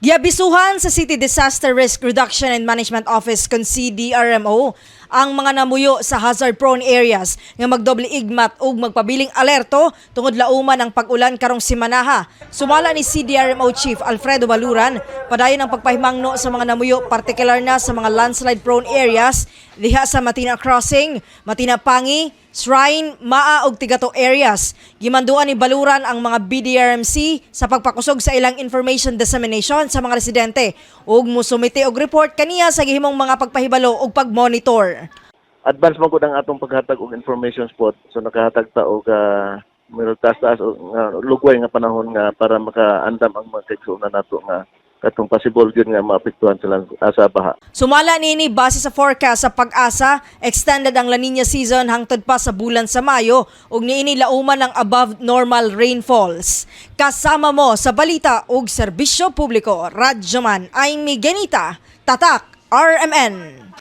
Giabisuhan sa City Disaster Risk Reduction and Management Office kon CDRMO ang mga namuyo sa hazard-prone areas nga magdoble igmat ug magpabiling alerto tungod lauman ang pag-ulan karong simanaha. Sumala ni CDRMO Chief Alfredo Baluran, padayon ang pagpahimangno sa mga namuyo partikular na sa mga landslide-prone areas diha sa Matina Crossing, Matina Pangi, Shrine, Maa ug Tigato areas. Gimanduan ni Baluran ang mga BDRMC sa pagpakusog sa ilang information dissemination sa mga residente ug musumite og report kaniya sa gihimong mga pagpahibalo ug pagmonitor. Advance man gud ang atong paghatag og information spot, so nakahatag ta og meron taas og lugway nga panahon nga para makaandam ang mga kaigsuonan nato nga katong possible gyud nga maapektuhan sila sa baha. Sumala niini base sa forecast sa Pag-asa, extended ang La Nina season hangtod pa sa bulan sa Mayo ug niini lauman ang above normal rainfalls. Kasama mo sa balita ug serbisyo publiko, Radyoman Aimee Genita, Tatak RMN.